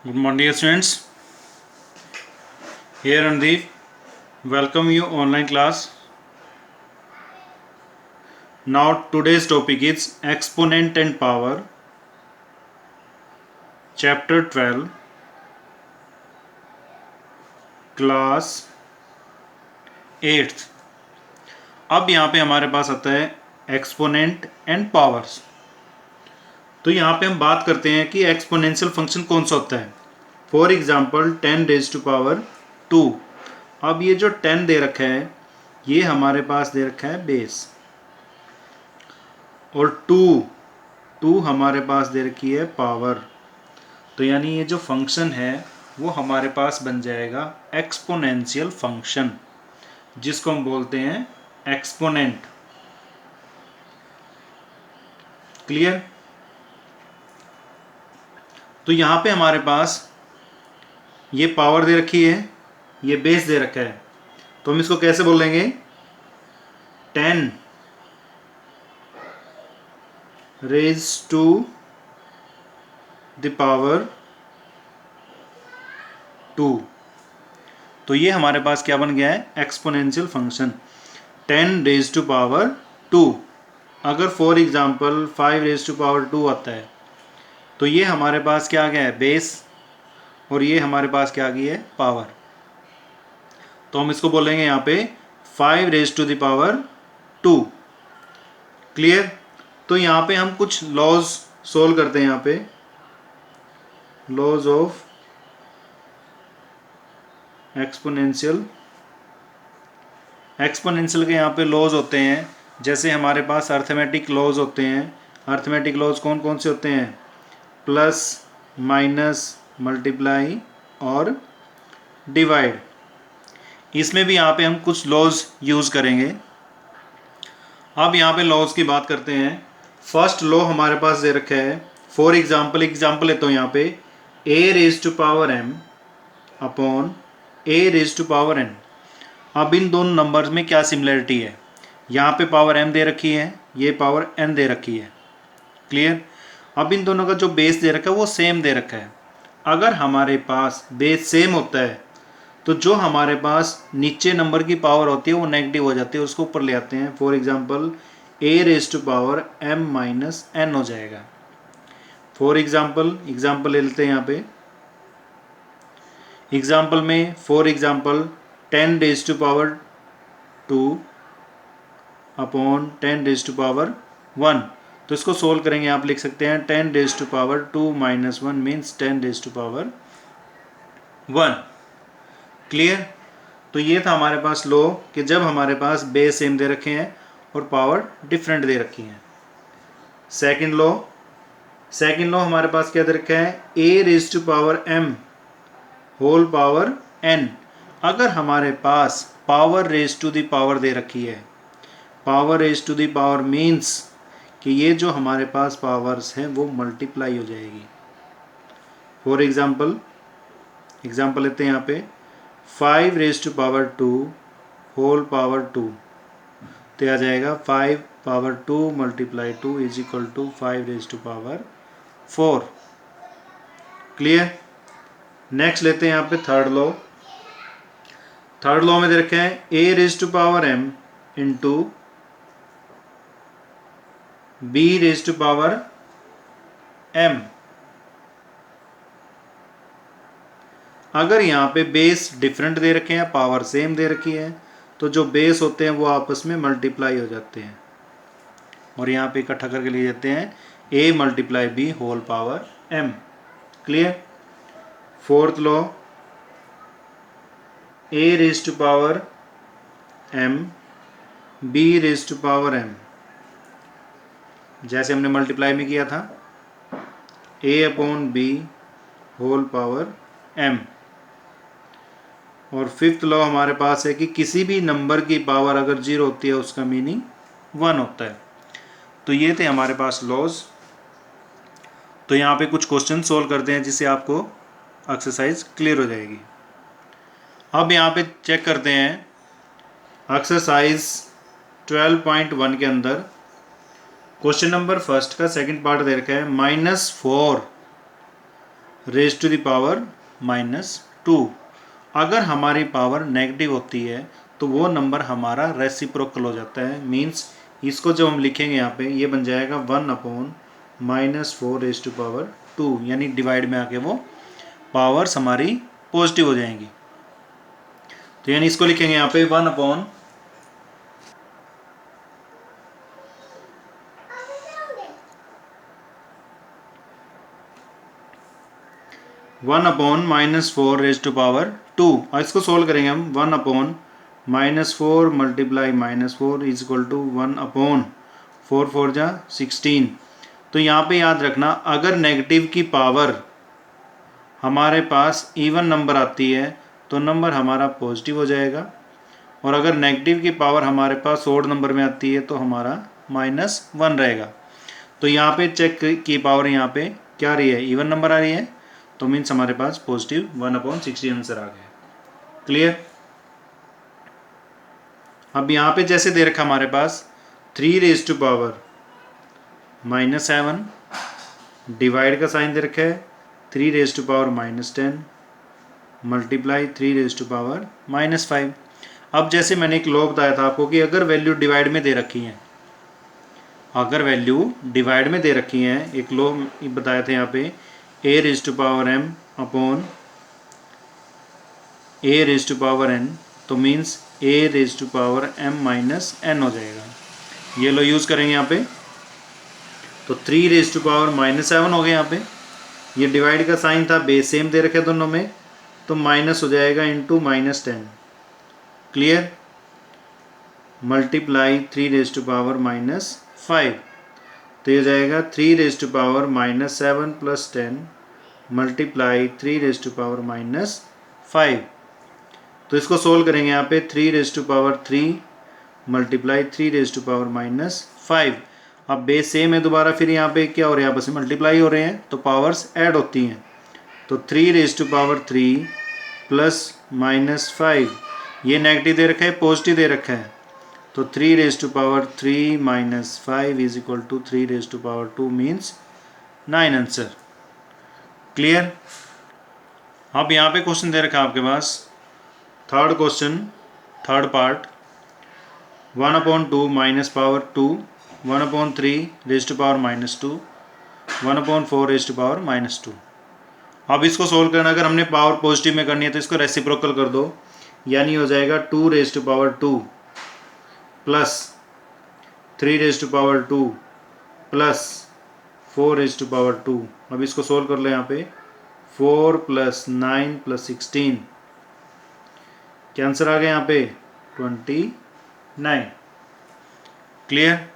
Good morning, dear students. Here Andeep, welcome you online class. Now today's topic is exponent and power, chapter 12, class 8th. अब यहाँ पे हमारे पास आता है exponent and powers. तो यहाँ पे हम बात करते हैं कि एक्सपोनेंशियल फंक्शन कौन सा होता है। For example 10 raise to power 2। अब ये जो 10 दे रखा है ये हमारे पास दे रखा है बेस, और टू हमारे पास दे रखी है पावर। तो यानी ये जो फंक्शन है वो हमारे पास बन जाएगा एक्सपोनेंशियल फंक्शन, जिसको हम बोलते हैं एक्सपोनेंट। क्लियर? तो यहाँ पे हमारे पास ये पावर दे रखी है, ये बेस दे रखा है, तो हम इसको कैसे बोलेंगे? 10 रेज टू द पावर 2। तो ये हमारे पास क्या बन गया है? Exponential function 10 raise to power 2। अगर for example 5 raise to power 2 आता है तो ये हमारे पास क्या आ गया है? बेस, और ये हमारे पास क्या आ गई है? पावर। तो हम इसको बोलेंगे यहाँ पे 5 raise to the power 2। Clear? तो यहाँ पे हम कुछ लॉज सोल्व करते हैं। यहाँ पे लॉज ऑफ एक्सपोनेंशियल के यहाँ पे लॉज होते हैं, जैसे हमारे पास अर्थमेटिक लॉज होते हैं। अर्थमेटिक लॉज कौन कौन से होते हैं? प्लस, माइनस, मल्टीप्लाई और डिवाइड। इसमें भी यहाँ पे हम कुछ लॉज यूज़ करेंगे। अब यहाँ पे लॉज की बात करते हैं। फर्स्ट लॉ हमारे पास दे रखा है, फॉर एग्जाम्पल लेता हूँ यहाँ पे a raise to power m upon a raise to power n। अब इन दोनों नंबर्स में क्या सिमिलरिटी है? यहाँ पे पावर m दे रखी है, ये पावर n दे रखी है। क्लियर? अब इन दोनों का जो बेस दे रखा है वो सेम दे रखा है। अगर हमारे पास बेस सेम होता है तो जो हमारे पास नीचे नंबर की पावर होती है वो नेगेटिव हो जाती है, उसको ऊपर ले आते हैं। For example a raise to power m minus n हो जाएगा। फॉर एग्जाम्पल ले लेते हैं यहाँ पे। एग्जाम्पल में for example 10 raise to power 2 upon 10 raise to power 1। तो इसको सोल्व करेंगे, आप लिख सकते हैं 10 raise to power 2 minus 1 means 10 raise to power 1। Clear? तो ये था हमारे पास लॉ कि जब हमारे पास बेस सेम दे रखे हैं और पावर डिफरेंट दे रखी है। सेकंड लॉ हमारे पास क्या दे रखा है? a raise to power m whole power n। अगर हमारे पास power raise to the power दे रखी है, power raise to the power means कि ये जो हमारे पास पावर्स हैं वो मल्टीप्लाई हो जाएगी। फॉर एग्जाम्पल लेते हैं यहाँ पे 5 raise to power 2 whole power 2, तो आ जाएगा 5 power 2 multiply 2 is equal to 5 raise to power 4। Clear? Next लेते हैं यहाँ पे थर्ड लॉ में दे रखे हैं a raise to power m into b raise to power m। अगर यहाँ पे बेस डिफरेंट दे रखे हैं, पावर सेम दे रखी है, तो जो बेस होते हैं वो आपस में मल्टीप्लाई हो जाते हैं और यहाँ पे इकट्ठा करके ले जाते हैं a multiply b whole power m। Clear? Fourth law a raise to power m b raise to power m, जैसे हमने मल्टीप्लाई में किया था a upon b whole power m। और फिफ्थ लॉ हमारे पास है कि किसी भी नंबर की पावर अगर 0 होती है उसका मीनिंग 1 होता है। तो ये थे हमारे पास लॉज। तो यहाँ पे कुछ क्वेश्चन सोल्व करते हैं जिससे आपको एक्सरसाइज क्लियर हो जाएगी। अब यहाँ पे चेक करते हैं एक्सरसाइज 12.1 के अंदर क्वेश्चन नंबर फर्स्ट का सेकंड पार्ट दे रखा है -4 रेज टू द पावर -2। अगर हमारी पावर नेगेटिव होती है तो वो नंबर हमारा रेसिप्रोकल हो जाता है। मीन्स इसको जब हम लिखेंगे यहाँ पे ये बन जाएगा 1/-4 रेज टू पावर 2, यानी डिवाइड में आके वो पावर्स हमारी पॉजिटिव हो जाएंगी। तो यानी इसको लिखेंगे यहाँ पे 1/-4 रेज टू पावर 2। और इसको सोल्व करेंगे हम 1/-4 मल्टीप्लाई -4 इज इक्वल टू 1/4 4 जा 16। तो यहाँ पे याद रखना, अगर नेगेटिव की पावर हमारे पास इवन नंबर आती है तो नंबर हमारा पॉजिटिव हो जाएगा, और अगर नेगेटिव की पावर हमारे पास ओड नंबर में आती है तो हमारा -1 रहेगा। तो यहाँ पे चेक की पावर यहाँ पे क्या रही है, इवन नंबर आ रही है, तो मीन्स हमारे पास पॉजिटिव 1/16 आंसर आ गया। क्लियर। अब यहाँ पे जैसे दे रखा हमारे पास 3 रेज टू पावर -7, डिवाइड का साइन दे रखा है 3 raise to power -10 multiply 3 raise to power -5। अब जैसे मैंने एक लॉ बताया था आपको कि अगर वैल्यू डिवाइड में दे रखी है, अगर वैल्यू डिवाइड में दे रखी है, एक लॉ बताया था यहाँ पे a raise to power m upon a raise to power n, तो means a raise to power m minus n हो जाएगा। ये लो यूज़ करेंगे यहाँ पे, तो 3 रेज टू पावर -7 हो गया यहाँ पे। ये डिवाइड का साइन था, बेस सेम दे रखे दोनों में, तो माइनस हो जाएगा into -10। Clear. Multiply 3 raise to power -5, तो ये जाएगा 3 raise to power -7 plus 10 multiply 3 raise to power -5। तो इसको सोल्व करेंगे यहाँ पे 3 raise to power 3 multiply 3 raise to power -5। अब बेस सेम है, दोबारा फिर यहाँ पे क्या हो रहा है, आपस में मल्टीप्लाई हो रहे हैं, तो पावर्स ऐड होती हैं। तो 3 रेज टू पावर 3 प्लस -5, ये नेगेटिव दे रखा है, पॉजिटिव दे रखा है, तो 3 raise to power 3 -5 is equal to 3 raise to power 2 means 9 answer. Clear. अब यहाँ पे क्वेश्चन दे रखा है आपके पास, third question, third part, 1/2 minus power 2, 1/3 raise to power -2, 1/4 raise to power -2। अब इसको सोल्व करना, अगर हमने पावर पॉजिटिव में करनी है तो इसको रेसिप्रोकल कर दो, यानी हो जाएगा 2 raise to power 2 plus 3 raise to power 2 plus 4 raise to power 2। अब इसको सोल्व कर लो यहाँ पे, 4 प्लस 9 प्लस 16, क्या आंसर आ गया यहाँ पे 29। क्लियर।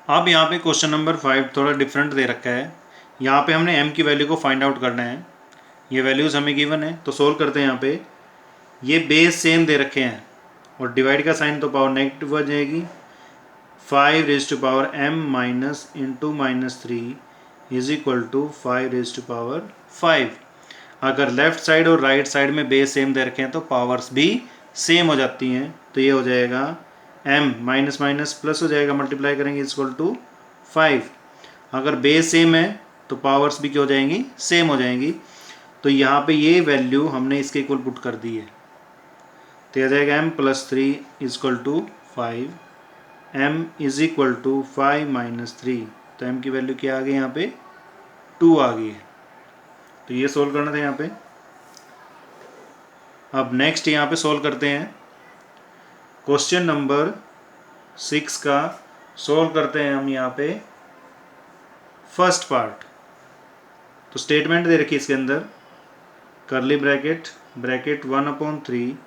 अब यहाँ पे क्वेश्चन नंबर 5 थोड़ा डिफरेंट दे रखा है। यहाँ पे हमने m की वैल्यू को फाइंड आउट करना है, ये वैल्यूज हमें गिवन है, तो सोल्व करते हैं। यहाँ पे ये बेस सेम दे रखे हैं और डिवाइड का साइन तो पावर नेगेटिव हो जाएगी। 5 raise to power m minus into -3 is equal to 5 raise to power 5। अगर लेफ्ट साइड और राइट साइड में बेस सेम दे रखे हैं तो पावर्स भी सेम हो जाती हैं, तो ये हो जाएगा m माइनस माइनस प्लस हो जाएगा, मल्टीप्लाई करेंगे इज इक्वल टू 5। अगर बेस सेम है तो पावर्स भी क्या हो जाएंगी, सेम हो जाएंगी। तो यहाँ पे ये वैल्यू हमने इसके इक्वल पुट कर दी है, तो यह जाएगा m plus 3 is equal to 5, m is equal to 5 minus 3, तो m की वैल्यू क्या आ गई यहाँ पे 2 आ गई है। तो ये सोल्व करना था यहाँ पे। अब नेक्स्ट यहाँ पे सोल्व करते हैं क्वेश्चन नंबर 6 का, सोल्व करते हैं हम यहाँ पे फर्स्ट पार्ट। तो स्टेटमेंट दे रखी है इसके अंदर, करली bracket bracket 1/3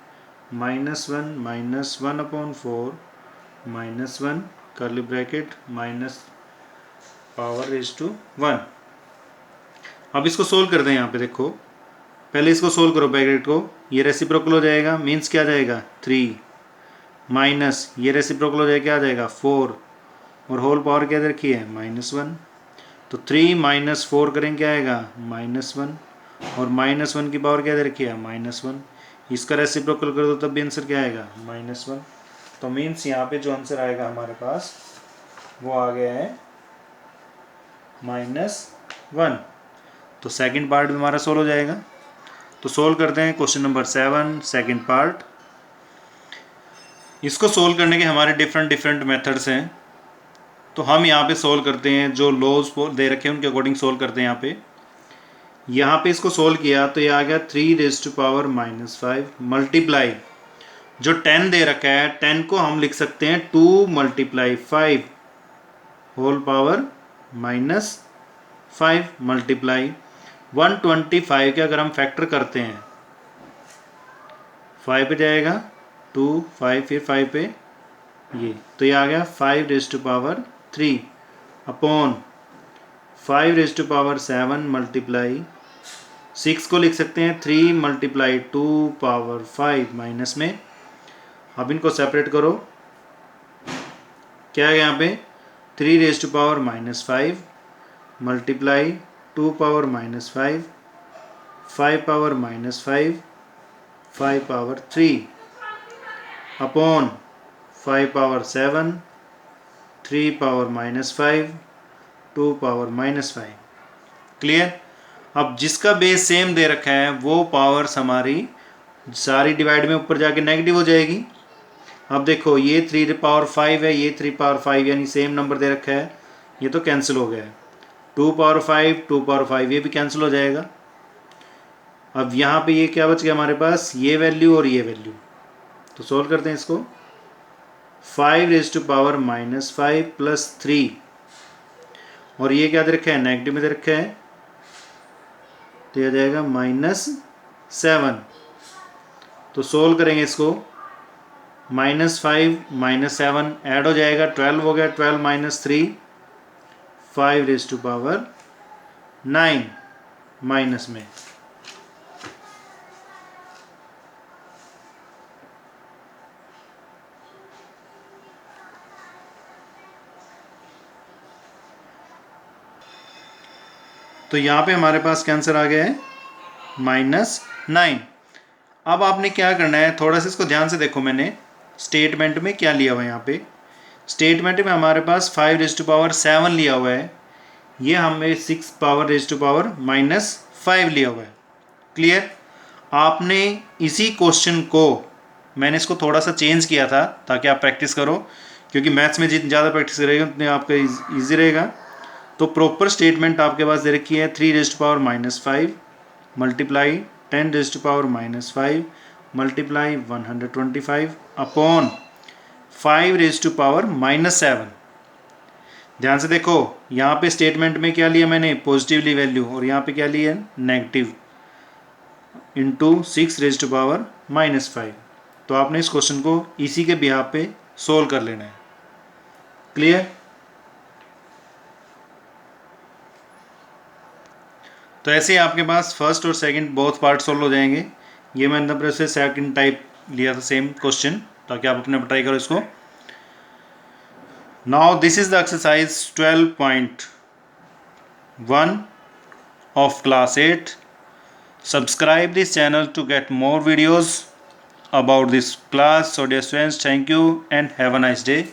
-1 minus 1/4 -1 curly bracket minus power raise to 1। अब इसको सोल्व करते हैं। यहाँ पे देखो, पहले इसको सोल्व करो ब्रैकेट को, ये रेसिप्रोकल हो जाएगा, मीन्स क्या जाएगा 3 माइनस ये रेसिप्रोकल हो जाएगा, क्या आ जाएगा 4, और होल पावर क्या दे रखी है -1, तो 3 माइनस 4 करेंगे क्या आएगा -1, और -1 की पावर क्या दे रखी है -1, इसका रेसिप्रोकल कर दो तब भी आंसर क्या आएगा -1। तो मीन्स यहाँ पे जो आंसर आएगा हमारे पास वो आ गया है -1। तो सेकंड पार्ट भी हमारा सोल्व हो जाएगा। तो सोल्व करते हैं क्वेश्चन नंबर 7 सेकंड पार्ट। इसको सोल्व करने के हमारे डिफरेंट मेथड्स हैं। तो हम यहाँ पे सोल्व करते हैं, जो लॉज दे रखे हैं उनके अकॉर्डिंग सोल्व करते हैं। यहाँ पे इसको सोल्व किया तो ये आ गया 3⁻⁻5 मल्टीप्लाई, जो 10 दे रखा है 10 को हम लिख सकते हैं 2 × 5 होल पावर -5 मल्टीप्लाई 125 के अगर हम फैक्टर करते हैं 5 पे जाएगा 2 5 फिर 5 पे ये, तो ये आ गया 5⁻³ अपॉन 5⁻7 मल्टीप्लाई 6 को लिख सकते हैं 3 × 2⁻5 माइनस में। अब इनको सेपरेट करो, क्या है यहाँ पे 3⁻5 मल्टीप्लाई 2⁻5 5⁻5 5⁻3 अपॉन 5⁻7 3⁻5 2⁻5। क्लियर। अब जिसका बेस सेम दे रखा है वो पावर्स हमारी सारी डिवाइड में ऊपर जाके नेगेटिव हो जाएगी। अब देखो ये 3⁵ है, ये 3⁵, यानी सेम नंबर दे रखा है, ये तो कैंसिल हो गया है। 2⁵ ये भी कैंसिल हो जाएगा। अब यहाँ पे ये क्या बच गया हमारे पास, ये वैल्यू और ये वैल्यू। तो सोल्व करते हैं इसको। 5⁻5 प्लस 3 और ये क्या दे रखा है, नेगेटिव में दे रखा है, तो यह जाएगा -7। तो सोल्व करेंगे इसको, -5 -7 ऐड हो जाएगा 12 हो गया, 12 - 3 5⁻9 माइनस में। तो यहाँ पे हमारे पास क्या आंसर आ गया है -9। अब आपने क्या करना है, थोड़ा सा इसको ध्यान से देखो, मैंने स्टेटमेंट में क्या लिया हुआ है। यहाँ पे स्टेटमेंट में हमारे पास 5⁻7 लिया हुआ है, ये हमें 6⁻⁻5 लिया हुआ है। क्लियर। आपने इसी क्वेश्चन को, मैंने इसको थोड़ा सा चेंज किया था ताकि आप प्रैक्टिस करो, क्योंकि मैथ्स में जितनी ज़्यादा प्रैक्टिस करेगा उतने आपका ईजी रहेगा। तो प्रॉपर स्टेटमेंट आपके पास दे रखी है 3⁻5 मल्टीप्लाई 10⁻5 मल्टीप्लाई 125 अपॉन 5⁻7। ध्यान से देखो, यहाँ पे स्टेटमेंट में क्या लिया मैंने, पॉजिटिवली वैल्यू, और यहाँ पे क्या लिया नेगेटिव, इंटू 6⁻5। तो आपने इस क्वेश्चन को इसी के बिहाफ पे सोल्व कर लेना है। क्लियर। तो ऐसे ही आपके पास फर्स्ट और सेकंड बोथ पार्ट सोल्व हो जाएंगे। ये मैंने अपने से सेकंड टाइप लिया था सेम क्वेश्चन, ताकि आप अपने ट्राई करो इसको। Now this is the exercise 12.1 of class 8. Subscribe this channel to get more videos about this class. So dear students, thank you and have a nice day.